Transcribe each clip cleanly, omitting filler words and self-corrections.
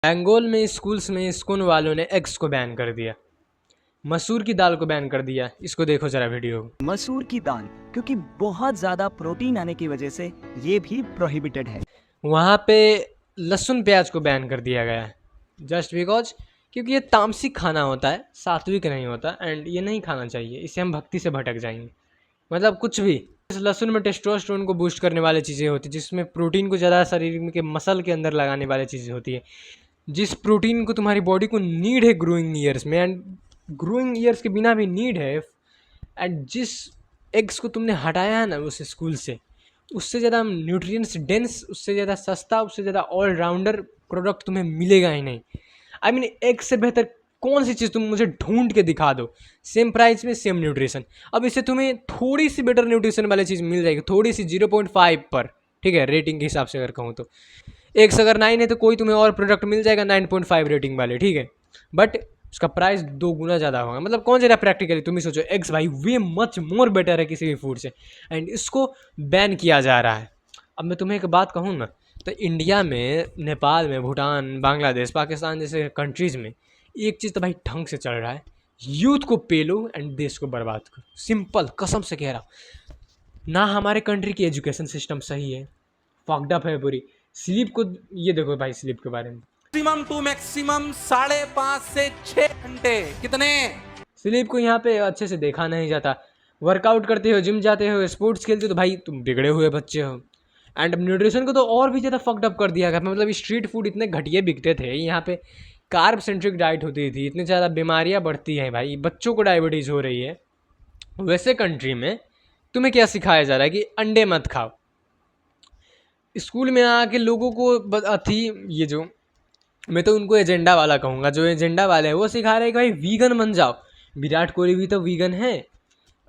बंगाल में स्कूल्स में स्कूल वालों ने एग्स को बैन कर दिया, मसूर की दाल को बैन कर दिया। इसको देखो जरा वीडियो। मसूर की दाल, क्योंकि बहुत ज़्यादा प्रोटीन आने की वजह से ये भी प्रोहिबिटेड है। वहाँ पे लहसुन प्याज को बैन कर दिया गया है, जस्ट बिकॉज क्योंकि ये तामसिक खाना होता है, सात्विक नहीं होता, एंड ये नहीं खाना चाहिए, इससे हम भक्ति से भटक जाएंगे। मतलब कुछ भी। इस लहसुन में टेस्टोस्टेरोन को बूस्ट करने वाली चीज़ें होती है, जिसमें प्रोटीन को ज़्यादा शरीर के मसल के अंदर लगाने वाली चीज़ें होती है, जिस प्रोटीन को तुम्हारी बॉडी को नीड है ग्रोइंग ईयर्स में, एंड ग्रोइंग ईयर्स के बिना भी नीड है। एंड जिस एग्स को तुमने हटाया है ना उस स्कूल से, उससे ज़्यादा न्यूट्रिएंट्स डेंस, उससे ज़्यादा सस्ता, उससे ज़्यादा ऑलराउंडर प्रोडक्ट तुम्हें मिलेगा ही नहीं। आई मीन एग से बेहतर कौन सी चीज़ तुम मुझे ढूंढ के दिखा दो, सेम प्राइस में सेम न्यूट्रिशन। अब इससे तुम्हें थोड़ी सी बेटर न्यूट्रिशन वाली चीज़ मिल जाएगी, थोड़ी सी 0.5 पर, ठीक है, रेटिंग के हिसाब से अगर कहूँ तो। एक से अगर 9 है तो कोई तुम्हें और प्रोडक्ट मिल जाएगा 9.5 रेटिंग वाले, ठीक है, बट उसका प्राइस 2 गुना ज़्यादा होगा। मतलब कौन ज़्यादा प्रैक्टिकली, तुम ही सोचो, एग्स भाई वे मच मोर बेटर है किसी भी फूड से, एंड इसको बैन किया जा रहा है। अब मैं तुम्हें एक बात कहूँ ना, तो इंडिया में, नेपाल में, भूटान, बांग्लादेश, पाकिस्तान जैसे कंट्रीज़ में एक चीज़ तो भाई ढंग से चल रहा है, यूथ को पेलो एंड देश को बर्बाद करो। सिंपल, कसम से कह रहा हूँ। ना हमारे कंट्री की एजुकेशन सिस्टम सही है, फक्ड अप है पूरी। स्लीप को ये देखो भाई, स्लीप के बारे में, मैक्सिमम टू मैक्सिमम 5.5 से 6 घंटे। कितने? स्लीप को यहाँ पे अच्छे से देखा नहीं जाता। वर्कआउट करते हो, जिम जाते हो, स्पोर्ट्स खेलते हो, तो भाई तुम बिगड़े हुए बच्चे हो। एंड न्यूट्रिशन को तो और भी ज़्यादा फक्ड अप कर दिया गया। मतलब स्ट्रीट फूड इतने घटिया बिकते थे यहाँ पे, कार्ब सेंट्रिक डाइट होती थी, इतनी ज़्यादा बीमारियाँ बढ़ती हैं भाई, बच्चों को डायबिटीज़ हो रही है। वैसे कंट्री में तुम्हें क्या सिखाया जा रहा है कि अंडे मत खाओ। स्कूल में आके लोगों को अथी, ये जो, मैं तो उनको एजेंडा वाला कहूँगा, जो एजेंडा वाले हैं वो सिखा रहे हैं कि भाई वीगन बन जाओ। विराट कोहली भी तो वीगन है,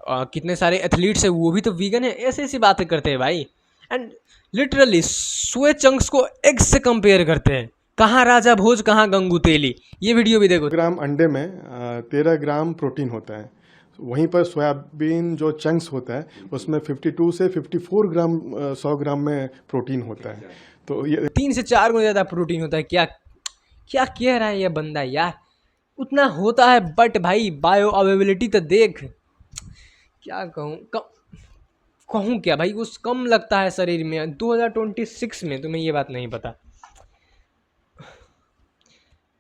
कितने सारे एथलीट्स हैं वो भी तो वीगन है। ऐसी ऐसी बातें करते हैं भाई, एंड लिटरली सोए चंक्स को एग से कंपेयर करते हैं। कहाँ राजा भोज, कहाँ गंगू तेली। ये वीडियो भी देखो। ग्राम अंडे में 13 ग्राम प्रोटीन होता है, वहीं पर सोयाबीन जो चंक्स होता है उसमें 52 से 54 ग्राम 100 ग्राम में प्रोटीन होता है। तो ये 3 से 4 गुना ज़्यादा प्रोटीन होता है। क्या क्या कह रहा है ये बंदा यार, उतना होता है, बट भाई बायो अवेलेबिलिटी तो देख। क्या कहूँ क्या भाई, उस कम लगता है शरीर में 2026 में, तुम्हें ये बात नहीं पता।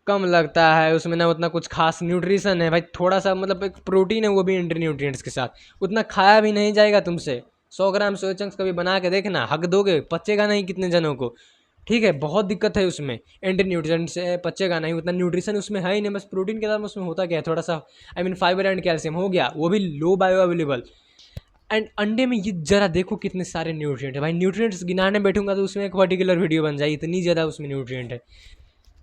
कम लगता है उसमें, ना उतना कुछ खास न्यूट्रिशन है भाई, थोड़ा सा मतलब एक प्रोटीन है, वो भी एंटी न्यूट्रिएंट्स के साथ, उतना खाया भी नहीं जाएगा तुमसे। 100 ग्राम सोया चंक्स कभी बना के देखना, हक दोगे, पचेगा नहीं कितने जनों को, ठीक है, बहुत दिक्कत है उसमें। एंटी न्यूट्रिएंट्स से पचेगा नहीं, उतना न्यूट्रिशन उसमें है ही नहीं। बस प्रोटीन के साथ उसमें होता क्या है, थोड़ा सा I mean fibre and calcium हो गया, वो भी लो बायो अवेलेबल। एंड अंडे में ये जरा देखो कितने सारे न्यूट्रिएंट है भाई, न्यूट्रिएंट्स गिनाने बैठूंगा तो उसमें एक पर्टिकुलर वीडियो बन जाए, इतनी ज़्यादा उसमें न्यूट्रिएंट है।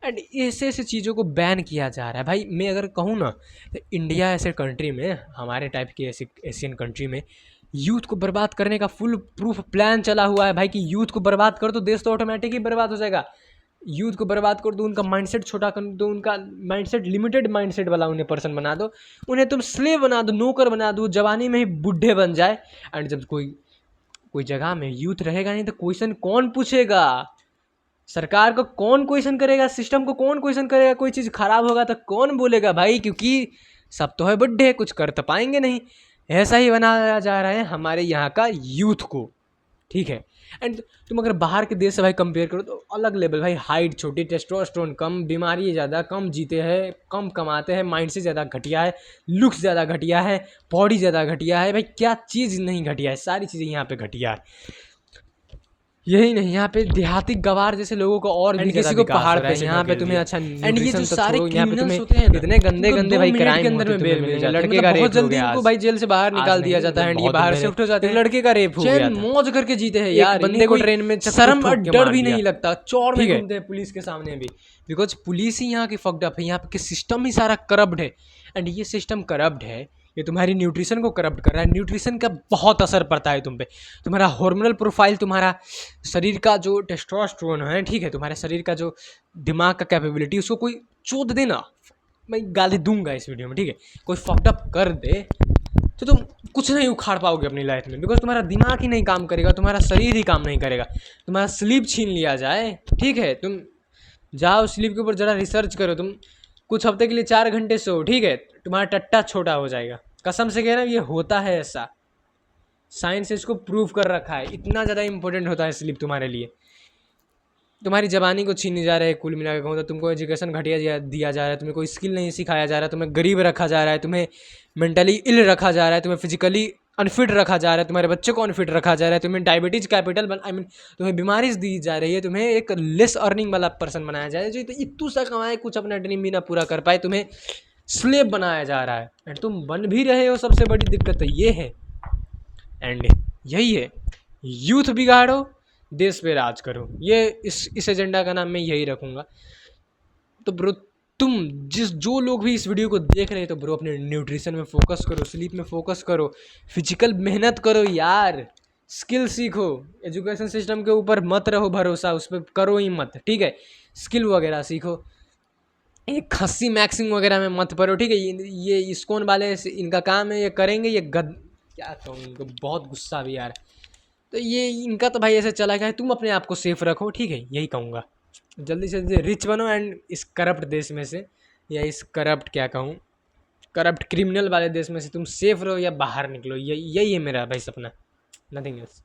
एंड ऐसे ऐसे चीज़ों को बैन किया जा रहा है भाई। मैं अगर कहूँ ना, तो इंडिया ऐसे कंट्री में, हमारे टाइप के ऐसे एशियन कंट्री में, यूथ को बर्बाद करने का फुल प्रूफ प्लान चला हुआ है भाई, कि यूथ को बर्बाद कर दो, देश तो ऑटोमेटिक ही बर्बाद हो जाएगा। यूथ को बर्बाद कर दो, उनका माइंडसेट छोटा कर दो, उनका माइंडसेट लिमिटेड माइंडसेट वाला उन्हें पर्सन बना दो, उन्हें तुम स्लेव बना दो, नौकर बना दो, जवानी में ही बूढ़े बन जाए। एंड जब कोई कोई जगह में यूथ रहेगा नहीं तो क्वेश्चन कौन पूछेगा, सरकार को कौन क्वेश्चन करेगा, सिस्टम को कौन क्वेश्चन करेगा, कोई चीज़ खराब होगा तो कौन बोलेगा भाई, क्योंकि सब तो है बुड्ढे, कुछ कर तो पाएंगे नहीं। ऐसा ही बनाया जा रहा है हमारे यहाँ का यूथ को, ठीक है। एंड तुम अगर बाहर के देश से भाई कंपेयर करो तो अलग लेवल भाई, हाइट छोटी, टेस्टोस्टेरोन कम, बीमारी ज़्यादा, कम जीते हैं, कम कमाते हैं, माइंड से ज़्यादा घटिया है, लुक्स ज़्यादा घटिया है, बॉडी ज़्यादा घटिया है भाई, क्या चीज़ नहीं घटिया है, सारी चीज़ें यहाँ पे घटिया है। यही नहीं, यहाँ पे देहाती गवार जैसे लोगों को और भी किसी को पहाड़ पे, यहाँ पे तुम्हें अच्छा, एंड ये जो सारे क्रिमिनल्स होते हैं इतने गंदे गंदे भाई, क्राइम के अंदर में बेल मिल जाता है, लड़के का बहुत जल्दी इनको भाई जेल से बाहर निकाल दिया जाता है, ये बाहर शिफ्ट हो जाते हैं, लड़के का रेप हो गया, मौज करके जीते हैं यार, बंदे को ट्रेन में शर्म और डर भी नहीं लगता, चौड़ में घूमते हैं पुलिस के सामने भी, बिकॉज पुलिस ही यहाँ की फक्ड अप है, यहाँ के सिस्टम ही सारा करप्ट है। एंड ये सिस्टम करप्ट है, ये तुम्हारी न्यूट्रिशन को करप्ट कर रहा है। न्यूट्रिशन का बहुत असर पड़ता है तुम पे, तुम्हारा हार्मोनल प्रोफाइल, तुम्हारा शरीर का जो टेस्टोस्टेरोन है, ठीक है, तुम्हारे शरीर का जो दिमाग का कैपेबिलिटी, उसको कोई चोट देना, मैं गाली दूंगा इस वीडियो में, ठीक है, कोई फक्ड अप कर दे तो तुम कुछ नहीं उखाड़ पाओगे अपनी लाइफ में, बिकॉज तुम्हारा दिमाग ही नहीं काम करेगा, तुम्हारा शरीर ही काम नहीं करेगा। तुम्हारा स्लीप छीन लिया जाए, ठीक है, तुम जाओ स्लीप के ऊपर ज़रा रिसर्च करो। तुम कुछ हफ्ते के लिए 4 घंटे सो, ठीक है, तुम्हारा टट्टा छोटा हो जाएगा। कसम से कह रहा हूँ, ये होता है ऐसा, साइंस ने इसको प्रूव कर रखा है। इतना ज़्यादा इंपॉर्टेंट होता है स्लीप तुम्हारे लिए। तुम्हारी जवानी को छीनने जा रहा है, कुल मिला के कहूँ तो तुमको एजुकेशन घटिया दिया जा रहा है, तुम्हें कोई स्किल नहीं सिखाया जा रहा है, तुम्हें गरीब रखा जा रहा है, तुम्हें मेंटली इल रखा जा रहा है, तुम्हें फिजिकली अनफिट रखा जा रहा है, तुम्हारे बच्चे को अनफिट रखा जा रहा है, तुम्हें डायबिटीज कैपिटल तुम्हें बीमारी दी जा रही है, तुम्हें एक लेस अर्निंग वाला पर्सन बनाया जा रहा है, जो इतू सा कमाए, कुछ अपना ड्रीम भी ना पूरा कर पाए, तुम्हें स्लेब बनाया जा रहा है। एंड तुम बन भी रहे हो। सबसे बड़ी दिक्कत तो ये है, एंड यही है, यूथ बिगाड़ो, देश पे राज करो। ये इस एजेंडा का नाम मैं यही रखूँगा। तो ब्रो, तुम जो लोग भी इस वीडियो को देख रहे हैं, तो ब्रो अपने न्यूट्रिशन में फोकस करो, स्लीप में फोकस करो, फिजिकल मेहनत करो यार, स्किल सीखो। एजुकेशन सिस्टम के ऊपर मत रहो भरोसा, उस पर करो ही मत, ठीक है। स्किल वगैरह सीखो, ये खस्सी मैक्सिंग वगैरह में मत पड़ो, ठीक है। ये इस्कॉन वाले इनका काम है, ये करेंगे, ये क्या कहूँ, इनको बहुत गुस्सा भी यार। तो ये इनका तो भाई ऐसे चला गया है। तुम अपने आप को सेफ रखो, ठीक है, यही कहूँगा। जल्दी से जल्दी रिच बनो, एंड इस करप्ट देश में से, या इस करप्ट क्या कहूँ, करप्ट क्रिमिनल वाले देश में से तुम सेफ रहो या बाहर निकलो। यही है मेरा भाई सपना, नथिंग एल्स।